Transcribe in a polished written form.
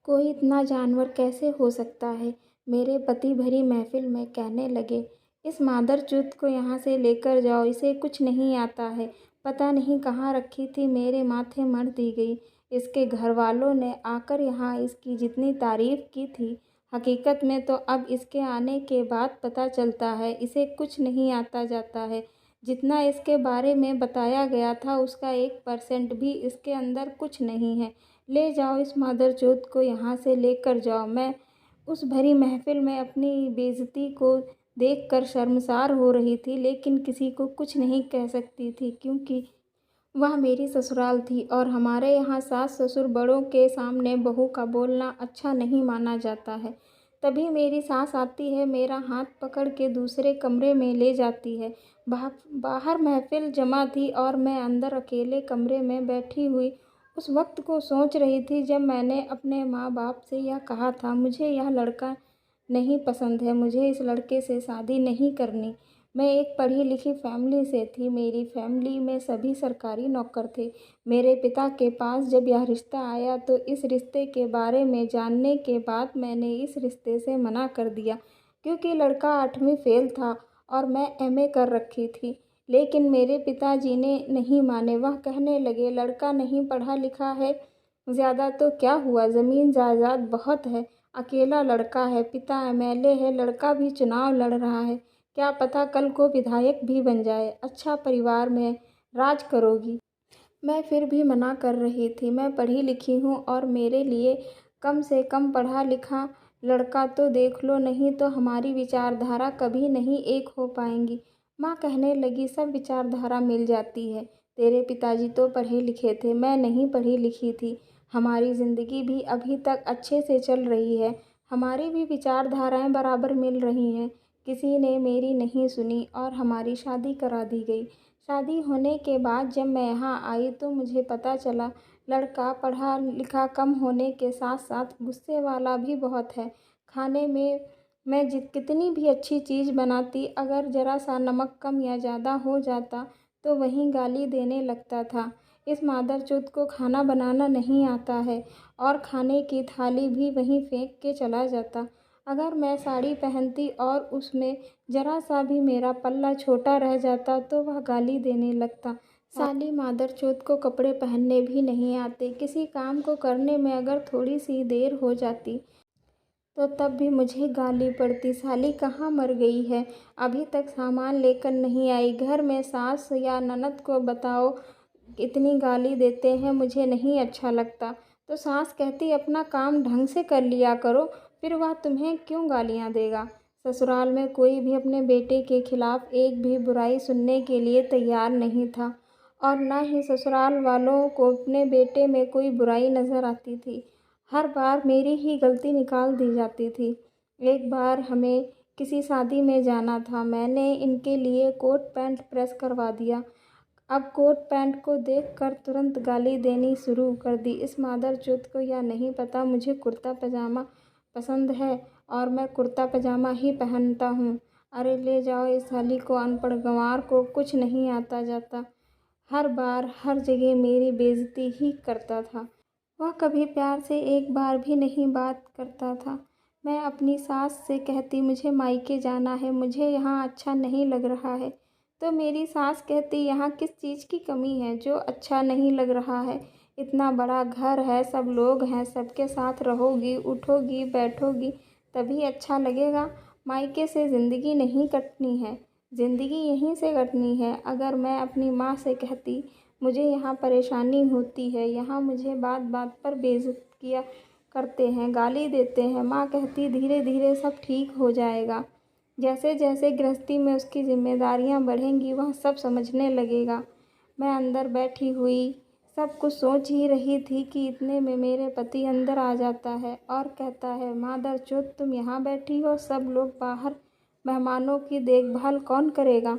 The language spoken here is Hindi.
कोई इतना जानवर कैसे हो सकता है? मेरे पति भरी महफ़िल में कहने लगे, इस मादरचोद को यहाँ से लेकर जाओ, इसे कुछ नहीं आता है। पता नहीं कहाँ रखी थी, मेरे माथे मढ़ दी गई। इसके घरवालों ने आकर यहाँ इसकी जितनी तारीफ़ की थी, हकीकत में तो अब इसके आने के बाद पता चलता है इसे कुछ नहीं आता जाता है। जितना इसके बारे में बताया गया था उसका 1% भी इसके अंदर कुछ नहीं है। ले जाओ इस मादरचोद को यहाँ से लेकर जाओ। मैं उस भरी महफ़िल में अपनी बेइज़्ज़ती को देखकर शर्मसार हो रही थी, लेकिन किसी को कुछ नहीं कह सकती थी क्योंकि वह मेरी ससुराल थी और हमारे यहाँ सास-ससुर बड़ों के सामने बहू का बोलना अच्छा नहीं माना जाता है। तभी मेरी सास आती है, मेरा हाथ पकड़ के दूसरे कमरे में ले जाती है। बाहर महफ़िल जमा थी और मैं अंदर अकेले कमरे में बैठी हुई उस वक़्त को सोच रही थी जब मैंने अपने माँ-बाप से यह कहा था, मुझे यह लड़का नहीं पसंद है, मुझे इस लड़के से शादी नहीं करनी। मैं एक पढ़ी-लिखी फ़ैमिली से थी, मेरी फ़ैमिली में सभी सरकारी नौकर थे। मेरे पिता के पास जब यह रिश्ता आया तो इस रिश्ते के बारे में जानने के बाद मैंने इस रिश्ते से मना कर दिया क्योंकि लड़का 8वीं फ़ेल था और मैं एमए कर रखी थी। लेकिन मेरे पिताजी ने नहीं माने, वह कहने लगे लड़का नहीं पढ़ा-लिखा है ज़्यादा तो क्या हुआ, ज़मीन जायदाद बहुत है, अकेला लड़का है, पिता एमएलए है, लड़का भी चुनाव लड़ रहा है, क्या पता कल को विधायक भी बन जाए, अच्छा परिवार में राज करोगी। मैं फिर भी मना कर रही थी, मैं पढ़ी लिखी हूँ और मेरे लिए कम से कम पढ़ा लिखा लड़का तो देख लो, नहीं तो हमारी विचारधारा कभी नहीं एक हो पाएंगी। माँ कहने लगी सब विचारधारा मिल जाती है, तेरे पिताजी तो पढ़े लिखे थे, मैं नहीं पढ़ी लिखी थी। हमारी ज़िंदगी भी अभी तक अच्छे से चल रही है, हमारी भी विचारधाराएं बराबर मिल रही हैं। किसी ने मेरी नहीं सुनी और हमारी शादी करा दी गई। शादी होने के बाद जब मैं यहाँ आई तो मुझे पता चला लड़का पढ़ा लिखा कम होने के साथ साथ गुस्से वाला भी बहुत है। खाने में मैं कितनी भी अच्छी चीज़ बनाती, अगर ज़रा सा नमक कम या ज़्यादा हो जाता तो वहीं गाली देने लगता था। इस मादरचोद को खाना बनाना नहीं आता है और खाने की थाली भी वहीं फेंक के चला जाता। अगर मैं साड़ी पहनती और उसमें ज़रा सा भी मेरा पल्ला छोटा रह जाता तो वह गाली देने लगता। साली मादरचोद को कपड़े पहनने भी नहीं आते, किसी काम को करने में अगर थोड़ी सी देर हो जाती तो तब भी मुझे गाली पड़ती, साली कहाँ मर गई है, अभी तक सामान लेकर नहीं आई। घर में सास या ननद को बताओ इतनी गाली देते हैं, मुझे नहीं अच्छा लगता। तो सास कहती अपना काम ढंग से कर लिया करो, फिर वह तुम्हें क्यों गालियाँ देगा। ससुराल में कोई भी अपने बेटे के खिलाफ एक भी बुराई सुनने के लिए तैयार नहीं था और न ही ससुराल वालों को अपने बेटे में कोई बुराई नज़र आती थी। हर बार मेरी ही गलती निकाल दी जाती थी। एक बार हमें किसी शादी में जाना था, मैंने इनके लिए कोट पैंट प्रेस करवा दिया। अब कोट पैंट को देखकर तुरंत गाली देनी शुरू कर दी। इस मादरचोद को यह नहीं पता मुझे कुर्ता पजामा पसंद है और मैं कुर्ता पजामा ही पहनता हूँ। अरे ले जाओ इस साली को, अनपढ़ गंवार को कुछ नहीं आता जाता। हर बार हर जगह मेरी बेइज्जती ही करता था। वह कभी प्यार से एक बार भी नहीं बात करता था। मैं अपनी सास से कहती मुझे मायके जाना है, मुझे यहाँ अच्छा नहीं लग रहा है, तो मेरी सास कहती यहाँ किस चीज़ की कमी है जो अच्छा नहीं लग रहा है, इतना बड़ा घर है, सब लोग हैं, सबके साथ रहोगी, उठोगी बैठोगी तभी अच्छा लगेगा। मायके से ज़िंदगी नहीं कटनी है, ज़िंदगी यहीं से कटनी है। अगर मैं अपनी माँ से कहती मुझे यहाँ परेशानी होती है, यहाँ मुझे बात बात पर बेइज्जत किया करते हैं, गाली देते हैं, माँ कहती धीरे धीरे सब ठीक हो जाएगा। जैसे जैसे गृहस्थी में उसकी जिम्मेदारियाँ बढ़ेंगी वह सब समझने लगेगा। मैं अंदर बैठी हुई सब कुछ सोच ही रही थी कि इतने में मेरे पति अंदर आ जाता है और कहता है, मादरचोद तुम यहाँ बैठी हो, सब लोग बाहर, मेहमानों की देखभाल कौन करेगा।